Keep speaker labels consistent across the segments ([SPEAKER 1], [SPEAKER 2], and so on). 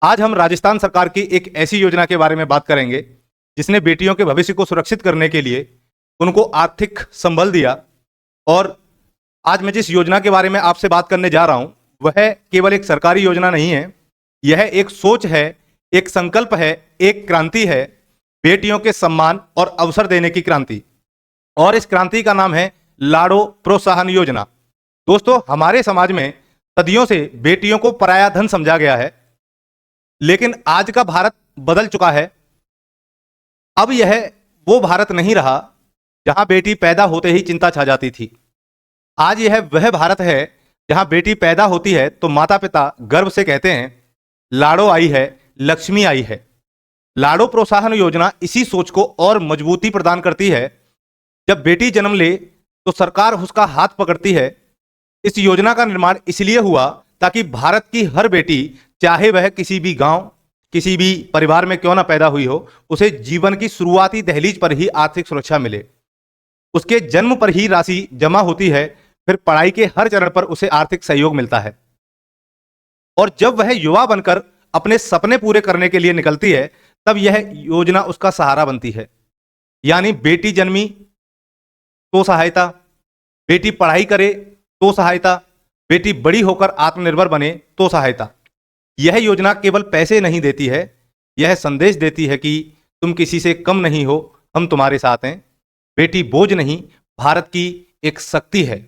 [SPEAKER 1] आज हम राजस्थान सरकार की एक ऐसी योजना के बारे में बात करेंगे जिसने बेटियों के भविष्य को सुरक्षित करने के लिए उनको आर्थिक संबल दिया। और आज मैं जिस योजना के बारे में आपसे बात करने जा रहा हूं वह केवल एक सरकारी योजना नहीं है, यह एक सोच है, एक संकल्प है, एक क्रांति है, बेटियों के सम्मान और अवसर देने की क्रांति। और इस क्रांति का नाम है लाड़ो प्रोत्साहन योजना। दोस्तों, हमारे समाज में सदियों से बेटियों को पराया धन समझा गया है, लेकिन आज का भारत बदल चुका है। अब यह वो भारत नहीं रहा जहां बेटी पैदा होते ही चिंता छा जाती थी। आज यह वह भारत है जहां बेटी पैदा होती है तो माता पिता गर्व से कहते हैं, लाड़ो आई है, लक्ष्मी आई है। लाड़ो प्रोत्साहन योजना इसी सोच को और मजबूती प्रदान करती है। जब बेटी जन्म ले तो सरकार उसका हाथ पकड़ती है। इस योजना का निर्माण इसलिए हुआ ताकि भारत की हर बेटी, चाहे वह किसी भी गांव, किसी भी परिवार में क्यों ना पैदा हुई हो, उसे जीवन की शुरुआती दहलीज पर ही आर्थिक सुरक्षा मिले। उसके जन्म पर ही राशि जमा होती है, फिर पढ़ाई के हर चरण पर उसे आर्थिक सहयोग मिलता है। और जब वह युवा बनकर अपने सपने पूरे करने के लिए निकलती है, तब यह योजना उसका सहारा बनती है। यानी बेटी जन्मी तो सहायता, बेटी पढ़ाई करे तो सहायता, बेटी बड़ी होकर आत्मनिर्भर बने तो सहायता। यह योजना केवल पैसे नहीं देती है, यह संदेश देती है कि तुम किसी से कम नहीं हो, हम तुम्हारे साथ हैं। बेटी बोझ नहीं, भारत की एक शक्ति है।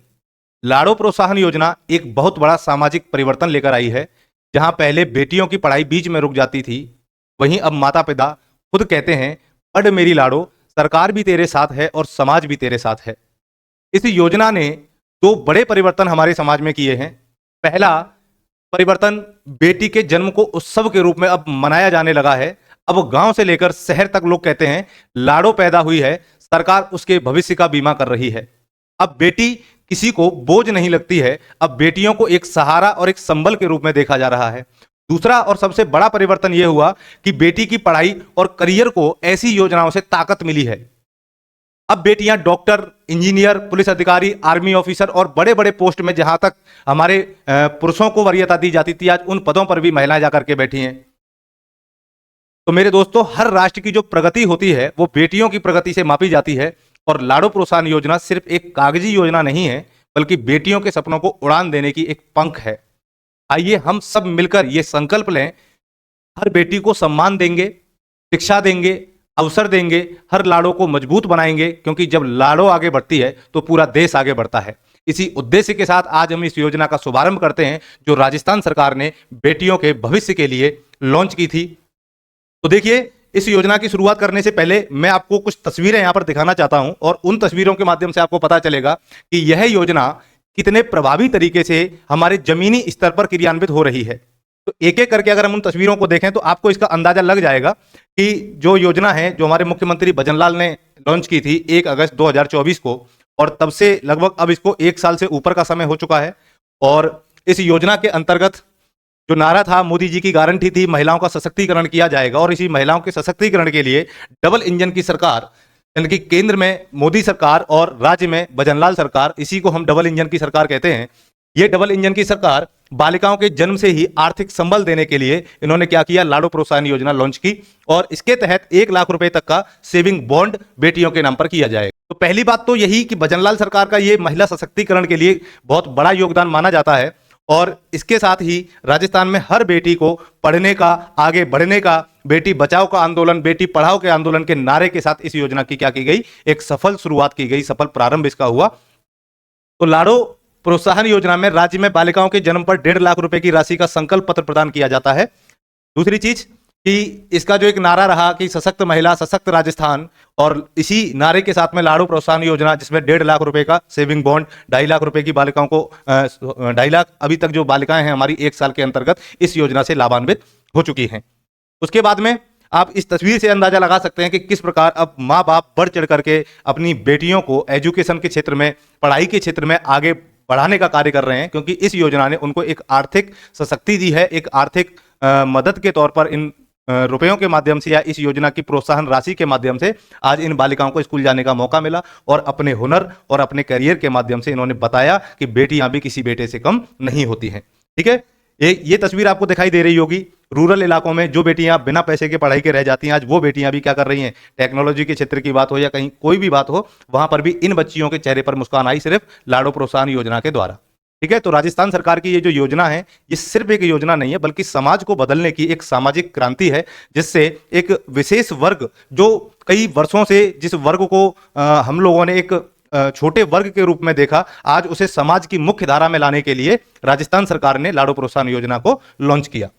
[SPEAKER 1] लाड़ो प्रोत्साहन योजना एक बहुत बड़ा सामाजिक परिवर्तन लेकर आई है। जहां पहले बेटियों की पढ़ाई बीच में रुक जाती थी, वहीं अब माता पिता खुद कहते हैं, पढ़ मेरी लाड़ो, सरकार भी तेरे साथ है और समाज भी तेरे साथ है। इस योजना ने दो बड़े परिवर्तन हमारे समाज में किए हैं। पहला परिवर्तन, बेटी के जन्म को उत्सव के रूप में अब मनाया जाने लगा है। अब गांव से लेकर शहर तक लोग कहते हैं, लाड़ो पैदा हुई है, सरकार उसके भविष्य का बीमा कर रही है। अब बेटी किसी को बोझ नहीं लगती है, अब बेटियों को एक सहारा और एक संबल के रूप में देखा जा रहा है। दूसरा और सबसे बड़ा परिवर्तन यह हुआ कि बेटी की पढ़ाई और करियर को ऐसी योजनाओं से ताकत मिली है। अब बेटियां डॉक्टर, इंजीनियर, पुलिस अधिकारी, आर्मी ऑफिसर और बड़े बड़े पोस्ट में, जहां तक हमारे पुरुषों को वरीयता दी जाती थी, आज उन पदों पर भी महिलाएं जाकर के बैठी हैं। तो मेरे दोस्तों, हर राष्ट्र की जो प्रगति होती है वो बेटियों की प्रगति से मापी जाती है। और लाड़ो प्रोत्साहन योजना सिर्फ एक कागजी योजना नहीं है, बल्कि बेटियों के सपनों को उड़ान देने की एक पंख है। आइए हम सब मिलकर ये संकल्प लें, हर बेटी को सम्मान देंगे, शिक्षा देंगे, अवसर देंगे, हर लाड़ो को मजबूत बनाएंगे, क्योंकि जब लाड़ो आगे बढ़ती है तो पूरा देश आगे बढ़ता है। इसी उद्देश्य के साथ आज हम इस योजना का शुभारंभ करते हैं, जो राजस्थान सरकार ने बेटियों के भविष्य के लिए लॉन्च की थी। तो देखिए, इस योजना की शुरुआत करने से पहले मैं आपको कुछ तस्वीरें यहां पर दिखाना चाहता हूं, और उन तस्वीरों के माध्यम से आपको पता चलेगा कि यह योजना कितने प्रभावी तरीके से हमारे जमीनी स्तर पर क्रियान्वित हो रही है। तो एक एक करके अगर हम उन तस्वीरों को देखें तो आपको इसका अंदाजा लग जाएगा कि जो योजना है, जो हमारे मुख्यमंत्री भजनलाल ने लॉन्च की थी 1 अगस्त 2024 को, और तब से लगभग अब इसको 1 साल से ऊपर का समय हो चुका है। और इस योजना के अंतर्गत जो नारा था, मोदी जी की गारंटी थी, महिलाओं का सशक्तिकरण किया जाएगा। और इसी महिलाओं के सशक्तिकरण के लिए डबल इंजन की सरकार, यानी कि केंद्र में मोदी सरकार और राज्य में भजनलाल सरकार, इसी को हम डबल इंजन की सरकार कहते हैं। ये डबल इंजन की सरकार बालिकाओं के जन्म से ही आर्थिक संबल देने के लिए इन्होंने क्या किया, लाड़ो प्रोत्साहन योजना लॉन्च की। और इसके तहत 1 लाख रुपए तक का सेविंग बॉन्ड बेटियों के नाम पर किया जाएगा। तो पहली बात तो यही कि भजनलाल सरकार का ये महिला सशक्तिकरण के लिए बहुत बड़ा योगदान माना जाता है। और इसके साथ ही राजस्थान में हर बेटी को पढ़ने का, आगे बढ़ने का, बेटी बचाओ का आंदोलन, बेटी पढ़ाओ के आंदोलन के नारे के साथ इस योजना की क्या की गई, एक सफल शुरुआत की गई, सफल प्रारंभ इसका हुआ। तो लाड़ो प्रोत्साहन योजना में राज्य में बालिकाओं के जन्म पर 1.5 लाख रुपए की राशि का संकल्प पत्र प्रदान किया जाता है। दूसरी चीज कि इसका जो एक नारा रहा कि सशक्त महिला सशक्त राजस्थान, और इसी नारे के साथ में लाड़ो प्रोत्साहन योजना, जिसमें 1.5 लाख रुपए का सेविंग बॉन्ड, 2.5 लाख रुपए की बालिकाओं को 2.5 लाख अभी तक जो बालिकाएं हैं हमारी 1 साल के अंतर्गत इस योजना से लाभान्वित हो चुकी हैं। उसके बाद में आप इस तस्वीर से अंदाजा लगा सकते हैं कि किस प्रकार अब माँ बाप बढ़ चढ़ करके अपनी बेटियों को एजुकेशन के क्षेत्र में, पढ़ाई के क्षेत्र में आगे बढ़ाने का कार्य कर रहे हैं, क्योंकि इस योजना ने उनको एक आर्थिक सशक्ति दी है। एक आर्थिक मदद के तौर पर इन रुपयों के माध्यम से, या इस योजना की प्रोत्साहन राशि के माध्यम से आज इन बालिकाओं को स्कूल जाने का मौका मिला, और अपने हुनर और अपने करियर के माध्यम से इन्होंने बताया कि बेटियां भी किसी बेटे से कम नहीं होती हैं। ठीक है, ये तस्वीर आपको दिखाई दे रही होगी, रूरल इलाकों में जो बेटियां बिना पैसे के पढ़ाई के रह जाती हैं, आज वो बेटियां भी क्या कर रही हैं, टेक्नोलॉजी के क्षेत्र की बात हो या कहीं कोई भी बात हो, वहां पर भी इन बच्चियों के चेहरे पर मुस्कान आई सिर्फ लाड़ो प्रोत्साहन योजना के द्वारा। ठीक है, तो राजस्थान सरकार की ये जो योजना है, ये सिर्फ एक योजना नहीं है, बल्कि समाज को बदलने की एक सामाजिक क्रांति है, जिससे एक विशेष वर्ग, जो कई वर्षों से जिस वर्ग को हम लोगों ने एक छोटे वर्ग के रूप में देखा, आज उसे समाज की मुख्य धारा में लाने के लिए राजस्थान सरकार ने लाड़ो प्रोत्साहन योजना को लॉन्च किया।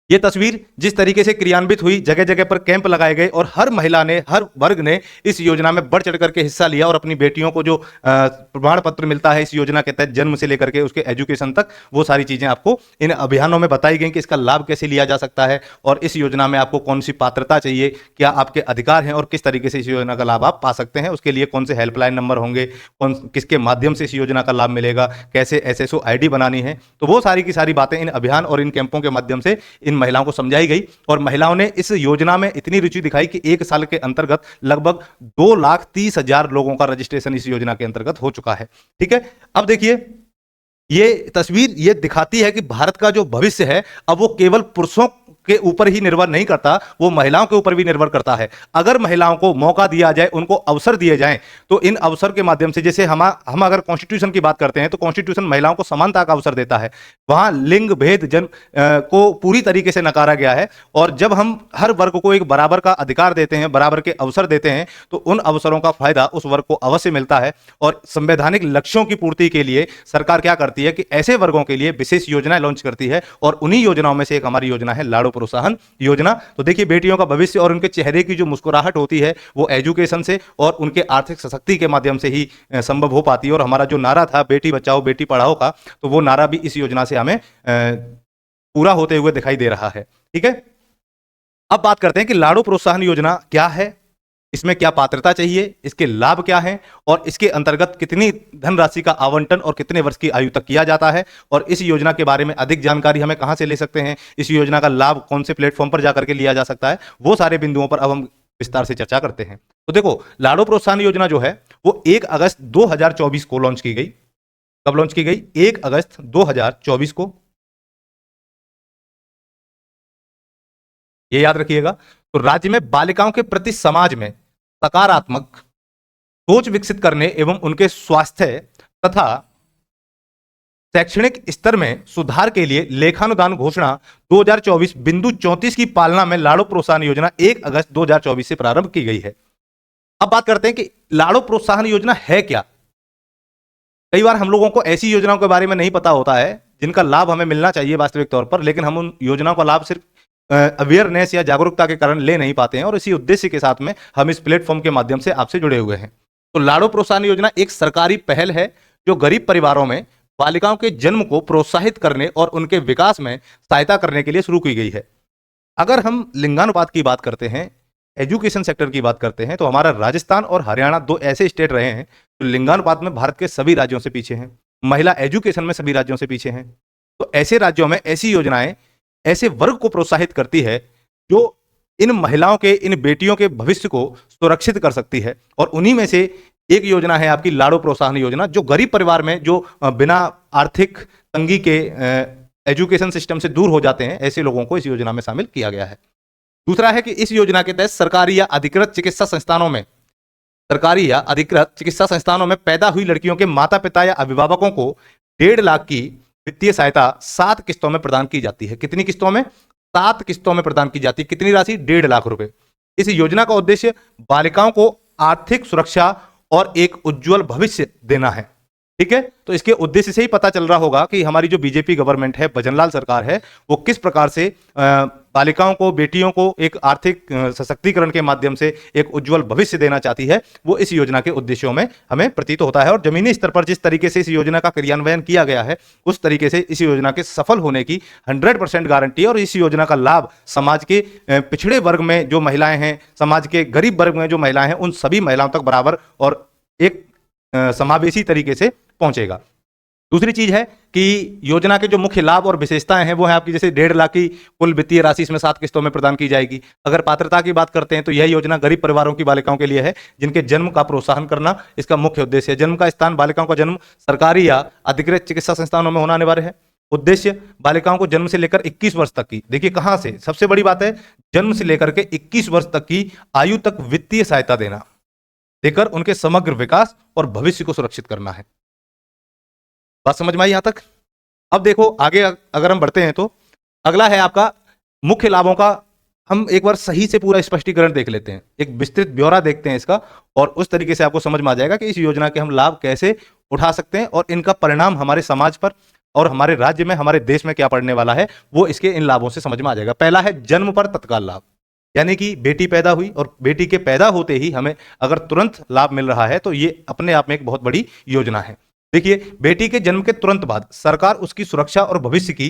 [SPEAKER 1] ये तस्वीर जिस तरीके से क्रियान्वित हुई, जगह जगह पर कैंप लगाए गए और हर महिला ने, हर वर्ग ने इस योजना में बढ़ चढ़ करके हिस्सा लिया और अपनी बेटियों को जो प्रमाण पत्र मिलता है इस योजना के तहत, जन्म से लेकर के उसके एजुकेशन तक, वो सारी चीजें आपको इन अभियानों में बताई गई कि इसका लाभ कैसे लिया जा सकता है और इस योजना में आपको कौन सी पात्रता चाहिए, क्या आपके अधिकार हैं और किस तरीके से इस योजना का लाभ आप पा सकते हैं, उसके लिए कौन से हेल्पलाइन नंबर होंगे, कौन किसके माध्यम से इस योजना का लाभ मिलेगा, कैसे SSO ID बनानी है। तो वो सारी की सारी बातें इन अभियान और इन कैंपों के माध्यम से इन महिलाओं को समझाई गई और महिलाओं ने इस योजना में इतनी रुचि दिखाई कि एक साल के अंतर्गत लगभग 2,30,000 लोगों का रजिस्ट्रेशन इस योजना के अंतर्गत हो चुका है। ठीक है, अब देखिए ये तस्वीर ये दिखाती है कि भारत का जो भविष्य है, अब वो केवल पुरुषों के ऊपर ही निर्भर नहीं करता, वो महिलाओं के ऊपर भी निर्भर करता है। अगर महिलाओं को मौका दिया जाए, उनको अवसर दिए जाएं, तो इन अवसर के माध्यम से, जैसे हम अगर कॉन्स्टिट्यूशन की बात करते हैं तो कॉन्स्टिट्यूशन महिलाओं को समानता का अवसर देता है, वहां लिंग भेद को पूरी तरीके से नकारा गया है। और जब हम हर वर्ग को एक बराबर का अधिकार देते हैं, बराबर के अवसर देते हैं, तो उन अवसरों का फायदा उस वर्ग को अवश्य मिलता है। और संवैधानिक लक्ष्यों की पूर्ति के लिए सरकार क्या करती है कि ऐसे वर्गों के लिए विशेष योजनाएं लॉन्च करती है और उन्हीं योजनाओं में से एक हमारी योजना है लाड़ो प्रोत्साहन योजना। तो देखिए, बेटियों का भविष्य और उनके चेहरे की जो मुस्कुराहट होती है, वो एजुकेशन से और उनके आर्थिक सशक्ति के माध्यम से ही संभव हो पाती है। और हमारा जो नारा था बेटी बचाओ बेटी पढ़ाओ का, तो वो नारा भी इस योजना से हमें पूरा होते हुए दिखाई दे रहा है। ठीक है, अब बात करते हैं कि लाड़ो प्रोत्साहन योजना क्या है, इसमें क्या पात्रता चाहिए, इसके लाभ क्या हैं और इसके अंतर्गत कितनी धनराशि का आवंटन और कितने वर्ष की आयु तक किया जाता है, और इस योजना के बारे में अधिक जानकारी हमें कहां से ले सकते हैं, इस योजना का लाभ कौन से प्लेटफॉर्म पर जाकर के लिया जा सकता है, वो सारे बिंदुओं पर अब हम विस्तार से चर्चा करते हैं। तो देखो, लाड़ो प्रोत्साहन योजना जो है वो 1 अगस्त 2024 को लॉन्च की गई। कब लॉन्च की गई? 1 अगस्त 2024 को, ये याद रखिएगा। तो राज्य में बालिकाओं के प्रति समाज में सकारात्मक सोच विकसित करने एवं उनके स्वास्थ्य तथा शैक्षणिक स्तर में सुधार के लिए लेखानुदान घोषणा 2024 बिंदु 34 की पालना में लाड़ो प्रोत्साहन योजना 1 अगस्त 2024 से प्रारंभ की गई है। अब बात करते हैं कि लाड़ो प्रोत्साहन योजना है क्या। कई बार हम लोगों को ऐसी योजनाओं के बारे में नहीं पता होता है जिनका लाभ हमें मिलना चाहिए वास्तविक तौर पर, लेकिन हम उन योजनाओं का लाभ सिर्फ अवेयरनेस या जागरूकता के कारण ले नहीं पाते हैं, और इसी उद्देश्य के साथ में हम इस प्लेटफॉर्म के माध्यम से आपसे जुड़े हुए हैं। तो लाड़ो प्रोत्साहन योजना एक सरकारी पहल है जो गरीब परिवारों में बालिकाओं के जन्म को प्रोत्साहित करने और उनके विकास में सहायता करने के लिए शुरू की गई है। अगर हम लिंगानुपात की बात करते हैं, एजुकेशन सेक्टर की बात करते हैं, तो हमारा राजस्थान और हरियाणा 2 ऐसे स्टेट रहे हैं जो लिंगानुपात में भारत के सभी राज्यों से पीछे हैं। महिला एजुकेशन में सभी राज्यों से पीछे हैं। तो ऐसे राज्यों में ऐसी योजनाएं ऐसे वर्ग को प्रोत्साहित करती है जो इन महिलाओं के, इन बेटियों के भविष्य को सुरक्षित कर सकती है। और उन्हीं में से एक योजना है आपकी लाड़ो प्रोत्साहन योजना, जो गरीब परिवार में जो बिना आर्थिक तंगी के एजुकेशन सिस्टम से दूर हो जाते हैं, ऐसे लोगों को इस योजना में शामिल किया गया है। दूसरा है कि इस योजना के तहत सरकारी या अधिकृत चिकित्सा संस्थानों में पैदा हुई लड़कियों के माता पिता या अभिभावकों को 1.5 लाख की वित्तीय सहायता 7 किस्तों में प्रदान की जाती है। कितनी किस्तों में? 7 किस्तों में प्रदान की जाती है। कितनी राशि? 1.5 लाख रुपए। इस योजना का उद्देश्य बालिकाओं को आर्थिक सुरक्षा और एक उज्जवल भविष्य देना है। ठीक है, तो इसके उद्देश्य से ही पता चल रहा होगा कि हमारी जो बीजेपी गवर्नमेंट है, भजनलाल सरकार है, वो किस प्रकार से बालिकाओं को, बेटियों को एक आर्थिक सशक्तिकरण के माध्यम से एक उज्जवल भविष्य देना चाहती है, वो इस योजना के उद्देश्यों में हमें प्रतीत होता है। और जमीनी स्तर पर जिस तरीके से इस योजना का क्रियान्वयन किया गया है, उस तरीके से इस योजना के सफल होने की 100% गारंटी है। और इस योजना का लाभ समाज के पिछड़े वर्ग में जो महिलाएं हैं, समाज के गरीब वर्ग में जो महिलाएं हैं, उन सभी महिलाओं तक बराबर और एक समावेशी तरीके से पहुंचेगा। दूसरी चीज है कि योजना के जो मुख्य लाभ और विशेषताएं हैं वो है आपकी, जैसे 1.5 लाख की कुल वित्तीय राशि इसमें 7 किस्तों में प्रदान की जाएगी। अगर पात्रता की बात करते हैं तो यह योजना गरीब परिवारों की बालिकाओं के लिए है जिनके जन्म का प्रोत्साहन करना इसका मुख्य उद्देश्य है। जन्म का स्थान, बालिकाओं का जन्म सरकारी या अधिकृत चिकित्सा संस्थानों में होना अनिवार्य है। उद्देश्य बालिकाओं को जन्म से लेकर 21 वर्ष तक की, देखिए कहां से, सबसे बड़ी बात है, जन्म से लेकर के 21 वर्ष तक की आयु तक वित्तीय सहायता देना, देकर उनके समग्र विकास और भविष्य को सुरक्षित करना है। बात समझ में आई यहां तक? अब देखो आगे अगर हम बढ़ते हैं तो अगला है आपका मुख्य लाभों का, हम एक बार सही से पूरा स्पष्टीकरण देख लेते हैं, एक विस्तृत ब्यौरा देखते हैं इसका, और उस तरीके से आपको समझ में आ जाएगा कि इस योजना के हम लाभ कैसे उठा सकते हैं और इनका परिणाम हमारे समाज पर और हमारे राज्य में, हमारे देश में क्या पड़ने वाला है, वो इसके इन लाभों से समझ में आ जाएगा। पहला है जन्म पर तत्काल लाभ, यानी कि बेटी पैदा हुई और बेटी के पैदा होते ही हमें अगर तुरंत लाभ मिल रहा है तो ये अपने आप में एक बहुत बड़ी योजना है। देखिए, बेटी के जन्म के तुरंत बाद सरकार उसकी सुरक्षा और भविष्य की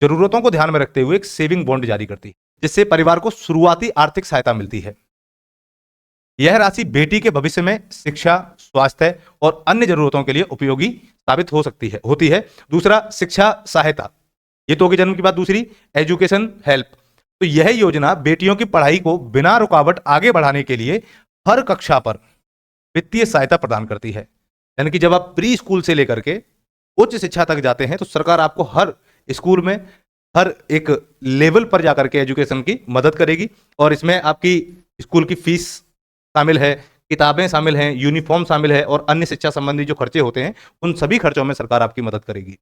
[SPEAKER 1] जरूरतों को ध्यान में रखते हुए एक सेविंग बॉन्ड जारी करती है, जिससे परिवार को शुरुआती आर्थिक सहायता मिलती है। यह राशि बेटी के भविष्य में शिक्षा, स्वास्थ्य और अन्य जरूरतों के लिए उपयोगी साबित हो सकती है होती है। दूसरा, शिक्षा सहायता, ये तो होगी जन्म की बात। दूसरी, एजुकेशन हेल्प, तो यह योजना बेटियों की पढ़ाई को बिना रुकावट आगे बढ़ाने के लिए हर कक्षा पर वित्तीय सहायता प्रदान करती है। यानी कि जब आप प्री स्कूल से लेकर के उच्च शिक्षा तक जाते हैं तो सरकार आपको हर स्कूल में हर एक लेवल पर जाकर के एजुकेशन की मदद करेगी, और इसमें आपकी स्कूल की फीस शामिल है, किताबें शामिल हैं, यूनिफॉर्म शामिल है, और अन्य शिक्षा संबंधी जो खर्चे होते हैं उन सभी खर्चों में सरकार आपकी मदद करेगी।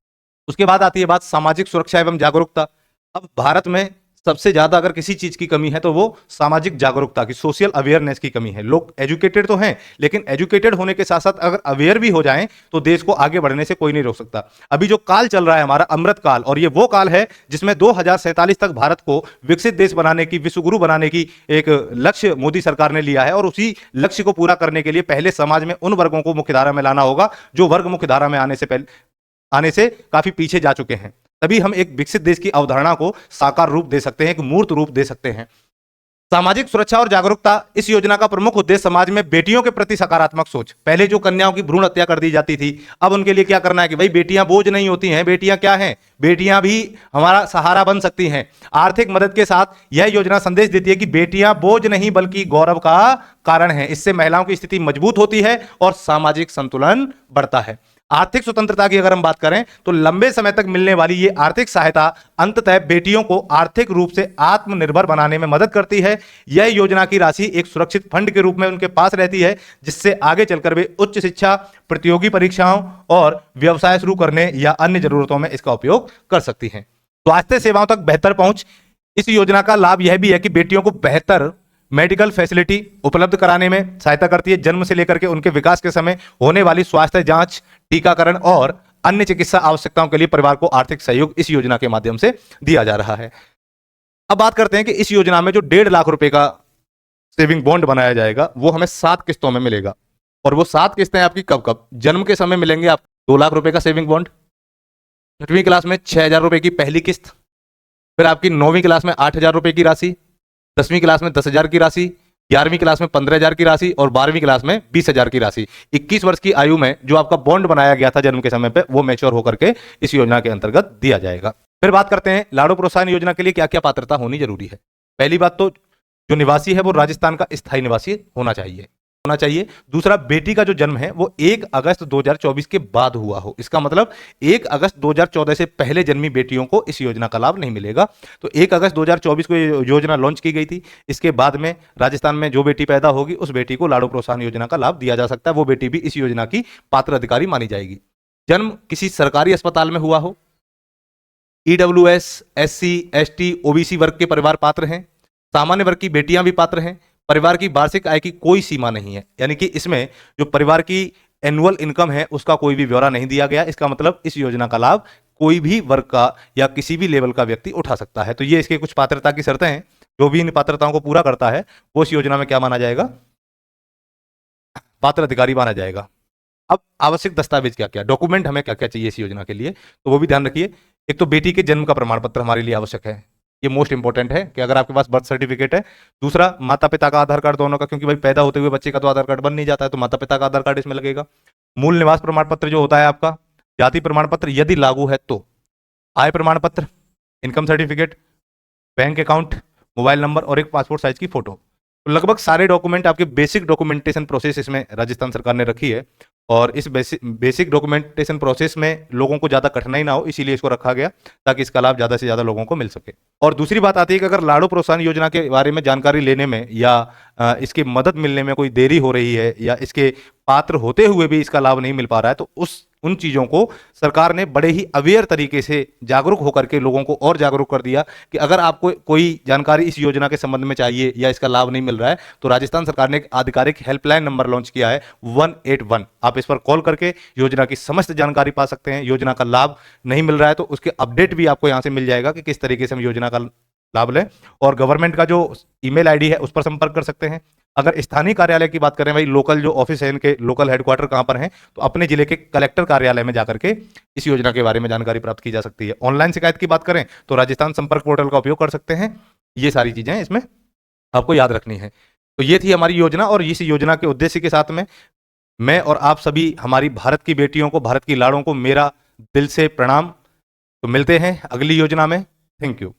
[SPEAKER 1] उसके बाद आती है बात सामाजिक सुरक्षा एवं जागरूकता। अब भारत में सबसे ज्यादा अगर किसी चीज की कमी है तो वो सामाजिक जागरूकता की, सोशल अवेयरनेस की कमी है। लोग एजुकेटेड तो हैं, लेकिन एजुकेटेड होने के साथ साथ अगर अवेयर भी हो जाएं तो देश को आगे बढ़ने से कोई नहीं रोक सकता। अभी जो काल चल रहा है हमारा अमृत काल, और ये वो काल है जिसमें 2047 तक भारत को विकसित देश बनाने की, विश्व गुरु बनाने की एक लक्ष्य मोदी सरकार ने लिया है, और उसी लक्ष्य को पूरा करने के लिए पहले समाज में उन वर्गों को मुख्यधारा में लाना होगा जो वर्ग मुख्यधारा में आने से काफी पीछे जा चुके हैं। तभी हम एक विकसित देश की अवधारणा को साकार रूप दे सकते हैं, एक मूर्त रूप दे सकते हैं। सामाजिक सुरक्षा और जागरूकता, इस योजना का प्रमुख उद्देश्य समाज में बेटियों के प्रति सकारात्मक सोच। पहले जो कन्याओं की भ्रूण हत्या कर दी जाती थी, अब उनके लिए क्या करना है कि भाई बेटियां बोझ नहीं होती हैं, बेटियां क्या हैं, बेटियां भी हमारा सहारा बन सकती हैं। आर्थिक मदद के साथ यह योजना संदेश देती है कि बेटियां बोझ नहीं बल्कि गौरव का कारण है। इससे महिलाओं की स्थिति मजबूत होती है और सामाजिक संतुलन बढ़ता है। आर्थिक स्वतंत्रता की अगर हम बात करें तो लंबे समय तक मिलने वाली ये आर्थिक सहायता अंततः बेटियों को आर्थिक रूप से आत्मनिर्भर बनाने में मदद करती है। यह योजना की राशि एक सुरक्षित फंड के रूप में उनके पास रहती है, जिससे आगे चलकर वे उच्च शिक्षा, प्रतियोगी परीक्षाओं और व्यवसाय शुरू करने या अन्य जरूरतों में इसका उपयोग कर सकती हैं। स्वास्थ्य सेवाओं तक बेहतर पहुंच, इस योजना का लाभ यह भी है कि बेटियों को बेहतर मेडिकल फैसिलिटी उपलब्ध कराने में सहायता करती है। जन्म से लेकर के उनके विकास के समय होने वाली स्वास्थ्य जांच, टीकाकरण और अन्य चिकित्सा आवश्यकताओं के लिए परिवार को आर्थिक सहयोग इस योजना के माध्यम से दिया जा रहा है। अब बात करते हैं कि इस योजना में जो 1.5 लाख रुपए का सेविंग बॉन्ड बनाया जाएगा वो हमें 7 किस्तों में मिलेगा, और वो 7 किस्तें आपकी कब कब, जन्म के समय मिलेंगे आपको 2 लाख रुपए का सेविंग बॉन्ड, 8वीं क्लास में 6,000 रुपए की पहली किस्त, फिर आपकी 9वीं क्लास में 8,000 रुपए की राशि, 10वीं क्लास में 10,000 की राशि, 11वीं क्लास में 15,000 की राशि और 12वीं क्लास में 20,000 की राशि। 21 वर्ष की आयु में जो आपका बॉन्ड बनाया गया था जन्म के समय पे, वो मैच्योर होकर के इस योजना के अंतर्गत दिया जाएगा। फिर बात करते हैं लाड़ू प्रोत्साहन योजना के लिए क्या क्या पात्रता होनी जरूरी है। पहली बात तो जो निवासी है वो राजस्थान का स्थायी निवासी होना चाहिए। दूसरा, बेटी का जो जन्म है वो 1 अगस्त 2024 के बाद हुआ हो। इसका मतलब 1 अगस्त 2014 से पहले जन्मी बेटियों को इस योजना का लाभ नहीं मिलेगा। तो 1 अगस्त 2024 को ये योजना लॉन्च की गई थी। इसके बाद में राजस्थान में जो बेटी पैदा होगी उस बेटी को लाड़ू प्रोत्साहन योजना का लाभ दिया जा सकता है। वो बेटी भी इस योजना की पात्र अधिकारी मानी जाएगी। जन्म किसी सरकारी अस्पताल में हुआ हो, EWS, SC, ST, OBC वर्ग के परिवार पात्र हैं। सामान्य वर्ग की बेटियां भी पात्र हैं। परिवार की वार्षिक आय की कोई सीमा नहीं है, यानी कि इसमें जो परिवार की एनुअल इनकम है उसका कोई भी ब्यौरा नहीं दिया गया। इसका मतलब इस योजना का लाभ कोई भी वर्ग का या किसी भी लेवल का व्यक्ति उठा सकता है। तो ये इसके कुछ पात्रता की शर्तें हैं। जो भी इन पात्रताओं को पूरा करता है वो इस योजना में क्या माना जाएगा, पात्र अधिकारी माना जाएगा। अब आवश्यक दस्तावेज क्या क्या, डॉक्यूमेंट हमें क्या क्या चाहिए इस योजना के लिए, तो वो भी ध्यान रखिए। एक तो बेटी के जन्म का प्रमाण पत्र हमारे लिए आवश्यक है, ये मोस्ट इंपॉर्टेंट है कि अगर आपके पास बर्थ सर्टिफिकेट है। दूसरा, माता पिता का आधार कार्ड दोनों का, क्योंकि भाई पैदा होते हुए बच्चे का तो आधार कार्ड बन नहीं जाता है, तो माता पिता का आधार कार्ड इसमें लगेगा। मूल निवास प्रमाण पत्र जो होता है आपका, जाति प्रमाण पत्र यदि लागू है तो, आय प्रमाण पत्र, income certificate, bank account, mobile number और एक पासपोर्ट साइज की फोटो। तो लगभग सारे डॉक्यूमेंट, आपके बेसिक डॉक्यूमेंटेशन प्रोसेस इसमें राजस्थान सरकार ने रखी है। और इस बेसिक डॉक्यूमेंटेशन प्रोसेस में लोगों को ज़्यादा कठिनाई ना हो, इसीलिए इसको रखा गया ताकि इसका लाभ ज़्यादा से ज़्यादा लोगों को मिल सके। और दूसरी बात आती है कि अगर लाड़ू प्रोत्साहन योजना के बारे में जानकारी लेने में या इसकी मदद मिलने में कोई देरी हो रही है या इसके पात्र होते हुए भी इसका लाभ नहीं मिल पा रहा है, तो उन चीज़ों को सरकार ने बड़े ही अवेयर तरीके से जागरूक होकर के लोगों को और जागरूक कर दिया कि अगर आपको कोई जानकारी इस योजना के संबंध में चाहिए या इसका लाभ नहीं मिल रहा है, तो राजस्थान सरकार ने एक आधिकारिक हेल्पलाइन नंबर लॉन्च किया है 181। आप इस पर कॉल करके योजना की समस्त जानकारी पा सकते हैं। योजना का लाभ नहीं मिल रहा है तो उसके अपडेट भी आपको यहां से मिल जाएगा कि किस तरीके से हम योजना का लाभ लें। और गवर्नमेंट का जो ईमेल आईडी है उस पर संपर्क कर सकते हैं। अगर स्थानीय कार्यालय की बात करें, भाई लोकल जो ऑफिस है इनके, लोकल हेडक्वार्टर कहां पर हैं, तो अपने जिले के कलेक्टर कार्यालय में जाकर के इस योजना के बारे में जानकारी प्राप्त की जा सकती है। ऑनलाइन शिकायत की बात करें तो राजस्थान संपर्क पोर्टल का उपयोग कर सकते हैं। ये सारी चीजें इसमें आपको याद रखनी है। तो ये थी हमारी योजना, और इस योजना के उद्देश्य के साथ में मैं और आप सभी हमारी भारत की बेटियों को, भारत की लाड़ों को मेरा दिल से प्रणाम। तो मिलते हैं अगली योजना में। Thank you.